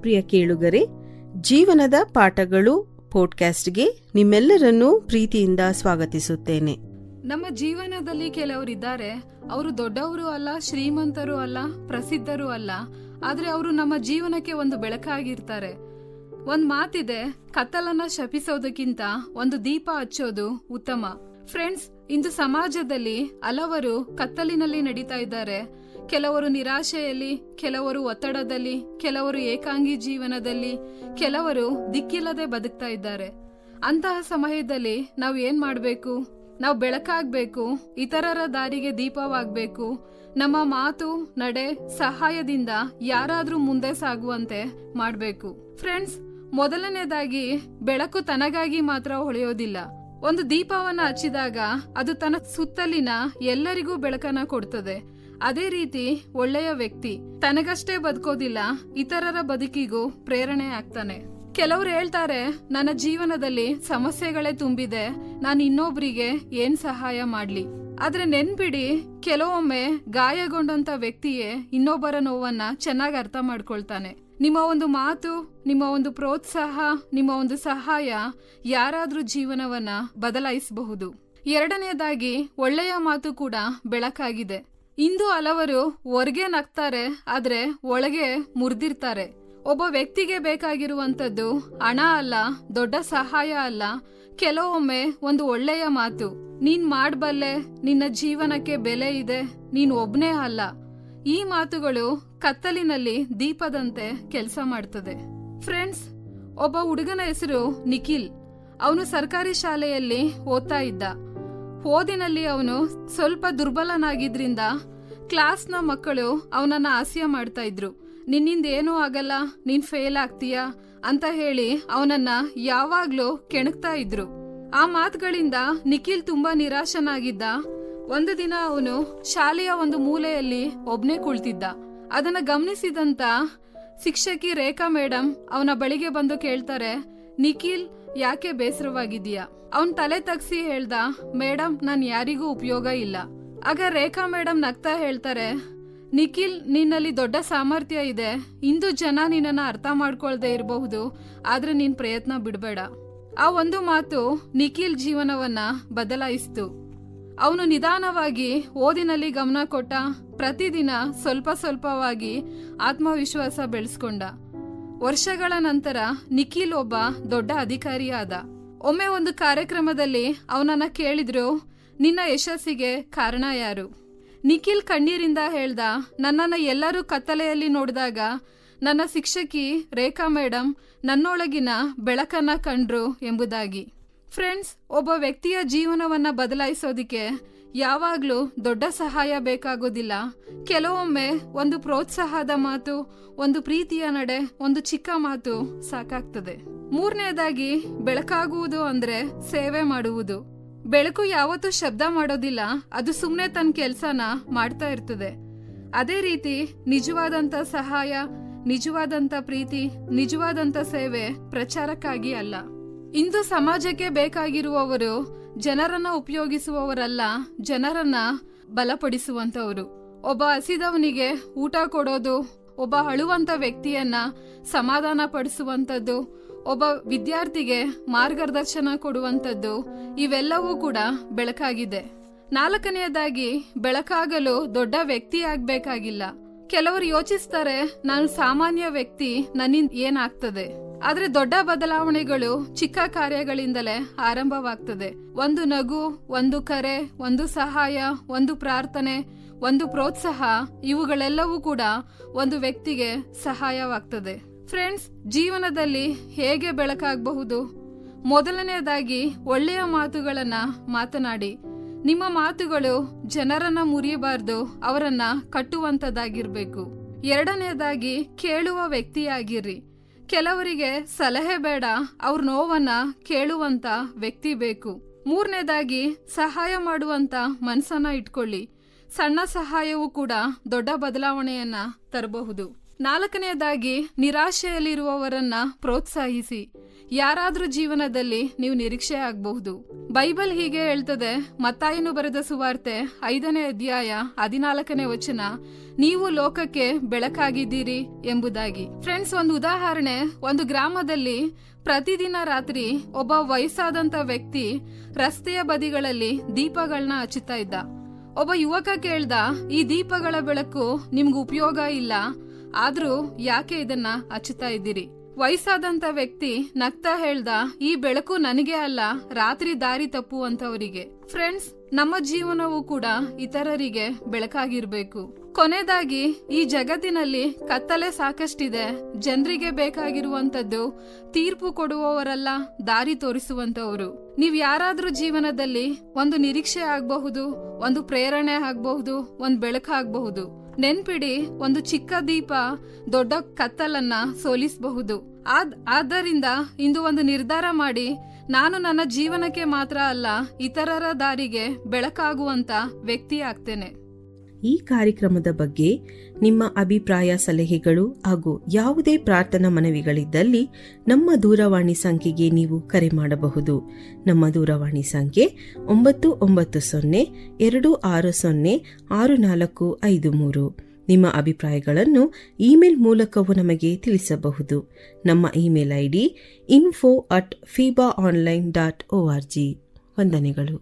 ಪ್ರಿಯ ಕೇಳುಗರೆ, ಜೀವನದ ಪಾಠಗಳು ಪಾಡ್ಕಾಸ್ಟ್ಗೆ ನಿಮ್ಮೆಲ್ಲರನ್ನೂ ಪ್ರೀತಿಯಿಂದ ಸ್ವಾಗತಿಸುತ್ತೇನೆ. ನಮ್ಮ ಜೀವನದಲ್ಲಿ ಕೆಲವರಿದ್ದಾರೆ, ಅವರು ದೊಡ್ಡವರು ಅಲ್ಲ, ಶ್ರೀಮಂತರು ಅಲ್ಲ, ಪ್ರಸಿದ್ಧರು ಅಲ್ಲ, ಆದ್ರೆ ಅವರು ನಮ್ಮ ಜೀವನಕ್ಕೆ ಒಂದು ಬೆಳಕಾಗಿರ್ತಾರೆ. ಒಂದ್ ಮಾತಿದೆ, ಕತ್ತಲನ್ನ ಶಪಿಸೋದಕ್ಕಿಂತ ಒಂದು ದೀಪ ಹಚ್ಚೋದು ಉತ್ತಮ. ಫ್ರೆಂಡ್ಸ್, ಇಂದು ಸಮಾಜದಲ್ಲಿ ಹಲವರು ಕತ್ತಲಿನಲ್ಲಿ ನಡೀತಾ ಇದ್ದಾರೆ. ಕೆಲವರು ನಿರಾಶೆಯಲ್ಲಿ, ಕೆಲವರು ಒತ್ತಡದಲ್ಲಿ, ಕೆಲವರು ಏಕಾಂಗಿ ಜೀವನದಲ್ಲಿ, ಕೆಲವರು ದಿಕ್ಕಿಲ್ಲದೆ ಬದುಕ್ತಾ ಇದ್ದಾರೆ. ಅಂತಹ ಸಮಯದಲ್ಲಿ ನಾವು ಏನ್ ಮಾಡ್ಬೇಕು? ನಾವು ಬೆಳಕಾಗ್ಬೇಕು, ಇತರರ ದಾರಿಗೆ ದೀಪವಾಗ್ಬೇಕು. ನಮ್ಮ ಮಾತು, ನಡೆ, ಸಹಾಯದಿಂದ ಯಾರಾದ್ರೂ ಮುಂದೆ ಸಾಗುವಂತೆ ಮಾಡ್ಬೇಕು. ಫ್ರೆಂಡ್ಸ್, ಮೊದಲನೇದಾಗಿ ಬೆಳಕು ತನಗಾಗಿ ಮಾತ್ರ ಹೊಳೆಯೋದಿಲ್ಲ. ಒಂದು ದೀಪವನ್ನ ಹಚ್ಚಿದಾಗ ಅದು ತನ್ನ ಸುತ್ತಲಿನ ಎಲ್ಲರಿಗೂ ಬೆಳಕನ್ನ ಕೊಡ್ತದೆ. ಅದೇ ರೀತಿ ಒಳ್ಳೆಯ ವ್ಯಕ್ತಿ ತನಗಷ್ಟೇ ಬದುಕೋದಿಲ್ಲ, ಇತರರ ಬದುಕಿಗೂ ಪ್ರೇರಣೆ ಆಗ್ತಾನೆ. ಕೆಲವರು ಹೇಳ್ತಾರೆ, ನನ್ನ ಜೀವನದಲ್ಲಿ ಸಮಸ್ಯೆಗಳೇ ತುಂಬಿದೆ, ನಾನು ಇನ್ನೊಬ್ರಿಗೆ ಏನ್ ಸಹಾಯ ಮಾಡ್ಲಿ? ಆದ್ರೆ ನೆನ್ಬಿಡಿ, ಕೆಲವೊಮ್ಮೆ ಗಾಯಗೊಂಡಂತ ವ್ಯಕ್ತಿಯೇ ಇನ್ನೊಬ್ಬರ ನೋವನ್ನ ಚೆನ್ನಾಗಿ ಅರ್ಥ ಮಾಡ್ಕೊಳ್ತಾನೆ. ನಿಮ್ಮ ಒಂದು ಮಾತು, ನಿಮ್ಮ ಒಂದು ಪ್ರೋತ್ಸಾಹ, ನಿಮ್ಮ ಒಂದು ಸಹಾಯ ಯಾರಾದ್ರೂ ಜೀವನವನ್ನ ಬದಲಾಯಿಸಬಹುದು. ಎರಡನೆಯದಾಗಿ, ಒಳ್ಳೆಯ ಮಾತು ಕೂಡ ಬೆಳಕಾಗಿದೆ. ಇಂದು ಹಲವರು ಹೊರಗೆ ನಗ್ತಾರೆ, ಆದ್ರೆ ಒಳಗೆ ಮುರಿದಿರ್ತಾರೆ. ಒಬ್ಬ ವ್ಯಕ್ತಿಗೆ ಬೇಕಾಗಿರುವಂತದ್ದು ಹಣ ಅಲ್ಲ, ದೊಡ್ಡ ಸಹಾಯ ಅಲ್ಲ, ಕೆಲವೊಮ್ಮೆ ಒಂದು ಒಳ್ಳೆಯ ಮಾತು. ನೀನ್ ಮಾಡ್ಬಲ್ಲೆ, ನಿನ್ನ ಜೀವನಕ್ಕೆ ಬೆಲೆ ಇದೆ, ನೀನ್ ಒಬ್ನೇ ಅಲ್ಲ. ಈ ಮಾತುಗಳು ಕತ್ತಲಿನಲ್ಲಿ ದೀಪದಂತೆ ಕೆಲಸ ಮಾಡ್ತದೆ. ಫ್ರೆಂಡ್ಸ್, ಒಬ್ಬ ಹುಡುಗನ ಹೆಸರು ನಿಖಿಲ್. ಅವನು ಸರ್ಕಾರಿ ಶಾಲೆಯಲ್ಲಿ ಓದ್ತಾ ಇದ್ದ. ಓದಿನಲ್ಲಿ ಅವನು ಸ್ವಲ್ಪ ದುರ್ಬಲನಾಗಿದ್ರಿಂದ ಕ್ಲಾಸ್ನ ಮಕ್ಕಳು ಅವನನ್ನ ಹಾಸ್ಯ ಮಾಡ್ತಾ ಇದ್ರು. ನಿನ್ನಿಂದ ಏನೂ ಆಗಲ್ಲ, ನೀನ್ ಫೇಲ್ ಆಗ್ತೀಯಾ ಅಂತ ಹೇಳಿ ಅವನನ್ನ ಯಾವಾಗ್ಲೂ ಕೆಣಕ್ತಾ ಇದ್ರು. ಆ ಮಾತುಗಳಿಂದ ನಿಖಿಲ್ ತುಂಬಾ ನಿರಾಶನಾಗಿದ್ದ. ಒಂದು ದಿನ ಅವನು ಶಾಲೆಯ ಒಂದು ಮೂಲೆಯಲ್ಲಿ ಒಬ್ನೇ ಕುಳಿತಿದ್ದ. ಅದನ್ನ ಗಮನಿಸಿದಂತ ಶಿಕ್ಷಕಿ ರೇಖಾ ಮೇಡಮ್ ಅವನ ಬಳಿಗೆ ಬಂದು ಕೇಳ್ತಾರೆ, ನಿಖಿಲ್, ಯಾಕೆ ಬೇಸರವಾಗಿದೀಯಾ? ಅವನ್ ತಲೆ ತಗ್ಸಿ ಹೇಳ್ದ, ಮೇಡಮ್, ನಾನ್ ಯಾರಿಗೂ ಉಪಯೋಗ ಇಲ್ಲ. ಆಗ ರೇಖಾ ಮೇಡಮ್ ನಗ್ತಾ ಹೇಳ್ತಾರೆ, ನಿಖಿಲ್, ನಿನ್ನಲ್ಲಿ ದೊಡ್ಡ ಸಾಮರ್ಥ್ಯ ಇದೆ. ಇಂದು ಜನ ನಿನ್ನನ್ನ ಅರ್ಥ ಮಾಡ್ಕೊಳ್ದೆ ಇರಬಹುದು, ಆದ್ರೆ ನೀನ್ ಪ್ರಯತ್ನ ಬಿಡ್ಬೇಡ. ಆ ಒಂದು ಮಾತು ನಿಖಿಲ್ ಜೀವನವನ್ನ ಬದಲಾಯಿಸ್ತು. ಅವನು ನಿಧಾನವಾಗಿ ಓದಿನಲ್ಲಿ ಗಮನ ಕೊಟ್ಟ. ಪ್ರತಿದಿನ ಸ್ವಲ್ಪ ಸ್ವಲ್ಪವಾಗಿ ಆತ್ಮವಿಶ್ವಾಸ ಬೆಳೆಸ್ಕೊಂಡ. ವರ್ಷಗಳ ನಂತರ ನಿಖಿಲ್ ಒಬ್ಬ ದೊಡ್ಡ ಅಧಿಕಾರಿಯಾದ. ಒಮ್ಮೆ ಒಂದು ಕಾರ್ಯಕ್ರಮದಲ್ಲಿ ಅವನನ್ನ ಕೇಳಿದ್ರು, ನಿನ್ನ ಯಶಸ್ಸಿಗೆ ಕಾರಣ ಯಾರು? ನಿಖಿಲ್ ಕಣ್ಣೀರಿಂದ ಹೇಳ್ದ, ನನ್ನನ್ನ ಎಲ್ಲರೂ ಕತ್ತಲೆಯಲ್ಲಿ ನೋಡಿದಾಗ ನನ್ನ ಶಿಕ್ಷಕಿ ರೇಖಾ ಮೇಡಮ್ ನನ್ನೊಳಗಿನ ಬೆಳಕನ್ನ ಕಂಡ್ರು ಎಂಬುದಾಗಿ. ಫ್ರೆಂಡ್ಸ್, ಒಬ್ಬ ವ್ಯಕ್ತಿಯ ಜೀವನವನ್ನ ಬದಲಾಯಿಸೋದಿಕ್ಕೆ ಯಾವಾಗ್ಲೂ ದೊಡ್ಡ ಸಹಾಯ ಬೇಕಾಗೋದಿಲ್ಲ. ಕೆಲವೊಮ್ಮೆ ಒಂದು ಪ್ರೋತ್ಸಾಹದ ಮಾತು, ಒಂದು ಪ್ರೀತಿಯ ನಡೆ, ಒಂದು ಚಿಕ್ಕ ಮಾತು ಸಾಕಾಗ್ತದೆ. ಮೂರನೇದಾಗಿ, ಬೆಳಕಾಗುವುದು ಅಂದ್ರೆ ಸೇವೆ ಮಾಡುವುದು. ಬೆಳಕು ಯಾವತ್ತೂ ಶಬ್ದ ಮಾಡೋದಿಲ್ಲ, ಅದು ಸುಮ್ನೆ ತನ್ನ ಕೆಲ್ಸನ ಮಾಡ್ತಾ ಇರ್ತದೆ. ಅದೇ ರೀತಿ ನಿಜವಾದಂತ ಸಹಾಯ, ನಿಜವಾದಂತ ಪ್ರೀತಿ, ನಿಜವಾದಂತ ಸೇವೆ ಪ್ರಚಾರಕ್ಕಾಗಿ ಅಲ್ಲ. ಇಂದು ಸಮಾಜಕ್ಕೆ ಬೇಕಾಗಿರುವವರು ಜನರನ್ನ ಉಪಯೋಗಿಸುವವರಲ್ಲ, ಜನರನ್ನ ಬಲಪಡಿಸುವಂತವರು. ಒಬ್ಬ ಹಸಿದವನಿಗೆ ಊಟ ಕೊಡೋದು, ಒಬ್ಬ ಅಳುವಂತ ವ್ಯಕ್ತಿಯನ್ನ ಸಮಾಧಾನ ಪಡಿಸುವಂತದ್ದು, ಒಬ್ಬ ವಿದ್ಯಾರ್ಥಿಗೆ ಮಾರ್ಗದರ್ಶನ ಕೊಡುವಂತದ್ದು, ಇವೆಲ್ಲವೂ ಕೂಡ ಬೆಳಕಾಗಿದೆ. ನಾಲ್ಕನೆಯದಾಗಿ, ಬೆಳಕಾಗಲು ದೊಡ್ಡ ವ್ಯಕ್ತಿ ಆಗ್ಬೇಕಾಗಿಲ್ಲ. ಕೆಲವರು ಯೋಚಿಸ್ತಾರೆ, ನಾನು ಸಾಮಾನ್ಯ ವ್ಯಕ್ತಿ, ನನ್ನಿಂದ ಏನಾಗ್ತದೆ? ಆದ್ರೆ ದೊಡ್ಡ ಬದಲಾವಣೆಗಳು ಚಿಕ್ಕ ಕಾರ್ಯಗಳಿಂದಲೇ ಆರಂಭವಾಗ್ತದೆ. ಒಂದು ನಗು, ಒಂದು ಕರೆ, ಒಂದು ಸಹಾಯ, ಒಂದು ಪ್ರಾರ್ಥನೆ, ಒಂದು ಪ್ರೋತ್ಸಾಹ, ಇವುಗಳೆಲ್ಲವೂ ಕೂಡ ಒಂದು ವ್ಯಕ್ತಿಗೆ ಸಹಾಯವಾಗ್ತದೆ. ಫ್ರೆಂಡ್ಸ್, ಜೀವನದಲ್ಲಿ ಹೇಗೆ ಬೆಳಕಾಗಬಹುದು? ಮೊದಲನೆಯದಾಗಿ, ಒಳ್ಳೆಯ ಮಾತುಗಳನ್ನ ಮಾತನಾಡಿ. ನಿಮ್ಮ ಮಾತುಗಳು ಜನರನ್ನ ಮುರಿಯಬಾರ್ದು, ಅವರನ್ನ ಕಟ್ಟುವಂತದ್ದಾಗಿರ್ಬೇಕು. ಎರಡನೆಯದಾಗಿ, ಕೇಳುವ ವ್ಯಕ್ತಿಯಾಗಿರ್ರಿ. ಕೆಲವರಿಗೆ ಸಲಹೆ ಬೇಡ, ಅವ್ರ ನೋವನ್ನ ಕೇಳುವಂತ ವ್ಯಕ್ತಿ ಬೇಕು. ಮೂರನೇದಾಗಿ, ಸಹಾಯ ಮಾಡುವಂತ ಮನಸ್ಸನ್ನ ಇಟ್ಕೊಳ್ಳಿ. ಸಣ್ಣ ಸಹಾಯವೂ ಕೂಡ ದೊಡ್ಡ ಬದಲಾವಣೆಯನ್ನ ತರಬಹುದು. ನಾಲ್ಕನೆಯದಾಗಿ, ನಿರಾಶೆಯಲ್ಲಿರುವವರನ್ನ ಪ್ರೋತ್ಸಾಹಿಸಿ. ಯಾರಾದ್ರೂ ಜೀವನದಲ್ಲಿ ನೀವು ನಿರೀಕ್ಷೆ ಆಗಬಹುದು. ಬೈಬಲ್ ಹೀಗೆ ಹೇಳ್ತದೆ, ಮತ್ತಾಯನು ಬರೆದ ಸುವಾರ್ತೆ 5ನೇ ಅಧ್ಯಾಯ 14ನೇ ವಚನ, ನೀವು ಲೋಕಕ್ಕೆ ಬೆಳಕಾಗಿದ್ದೀರಿ ಎಂಬುದಾಗಿ. ಫ್ರೆಂಡ್ಸ್, ಒಂದು ಉದಾಹರಣೆ. ಒಂದು ಗ್ರಾಮದಲ್ಲಿ ಪ್ರತಿದಿನ ರಾತ್ರಿ ಒಬ್ಬ ವಯಸ್ಸಾದಂತ ವ್ಯಕ್ತಿ ರಸ್ತೆಯ ಬದಿಗಳಲ್ಲಿ ದೀಪಗಳನ್ನ ಹಚ್ಚುತ್ತಾ ಇದ್ದ. ಒಬ್ಬ ಯುವಕ ಕೇಳ್ದ, ಈ ದೀಪಗಳ ಬೆಳಕು ನಿಮ್ಗೆ ಉಪಯೋಗ ಇಲ್ಲ, ಆದ್ರೂ ಯಾಕೆ ಇದನ್ನ ಹಚ್ಚುತ್ತಾ ಇದ್ದೀರಿ? ವಯಸ್ಸಾದಂತ ವ್ಯಕ್ತಿ ನಗ್ತಾ ಹೇಳ್ದ, ಈ ಬೆಳಕು ನನಗೆ ಅಲ್ಲ, ರಾತ್ರಿ ದಾರಿ ತಪ್ಪುವಂತವರಿಗೆ. ಫ್ರೆಂಡ್ಸ್, ನಮ್ಮ ಜೀವನವೂ ಕೂಡ ಇತರರಿಗೆ ಬೆಳಕಾಗಿರ್ಬೇಕು. ಕೊನೆಯದಾಗಿ, ಈ ಜಗತ್ತಿನಲ್ಲಿ ಕತ್ತಲೆ ಸಾಕಷ್ಟಿದೆ. ಜನರಿಗೆ ಬೇಕಾಗಿರುವಂತದ್ದು ತೀರ್ಪು ಕೊಡುವವರಲ್ಲ, ದಾರಿ ತೋರಿಸುವಂತವರು. ನೀವ್ ಯಾರಾದ್ರೂ ಜೀವನದಲ್ಲಿ ಒಂದು ನಿರೀಕ್ಷೆ ಆಗಬಹುದು, ಒಂದು ಪ್ರೇರಣೆ ಆಗಬಹುದು, ಒಂದು ಬೆಳಕಾಗಬಹುದು. ನೆನ್ಪಿಡಿ, ಒಂದು ಚಿಕ್ಕ ದೀಪ ದೊಡ್ಡ ಕತ್ತಲನ್ನ ಸೋಲಿಸಬಹುದು. ಆದ್ದರಿಂದ ಇಂದು ಒಂದು ನಿರ್ಧಾರ ಮಾಡಿ, ನಾನು ನನ್ನ ಜೀವನಕ್ಕೆ ಮಾತ್ರ ಅಲ್ಲ, ಇತರರ ದಾರಿಗೆ ಬೆಳಕಾಗುವಂತ ವ್ಯಕ್ತಿ ಆಗ್ತೇನೆ. ಈ ಕಾರ್ಯಕ್ರಮದ ಬಗ್ಗೆ ನಿಮ್ಮ ಅಭಿಪ್ರಾಯ, ಸಲಹೆಗಳು ಹಾಗೂ ಯಾವುದೇ ಪ್ರಾರ್ಥನಾ ಮನವಿಗಳಿದ್ದಲ್ಲಿ ನಮ್ಮ ದೂರವಾಣಿ ಸಂಖ್ಯೆಗೆ ನೀವು ಕರೆ ಮಾಡಬಹುದು. ನಮ್ಮ ದೂರವಾಣಿ ಸಂಖ್ಯೆ 996026065453. ನಿಮ್ಮ ಅಭಿಪ್ರಾಯಗಳನ್ನು ಇಮೇಲ್ ಮೂಲಕವೂ ನಮಗೆ ತಿಳಿಸಬಹುದು. ನಮ್ಮ ಇಮೇಲ್ ID info@fibaonline.org. ವಂದನೆಗಳು.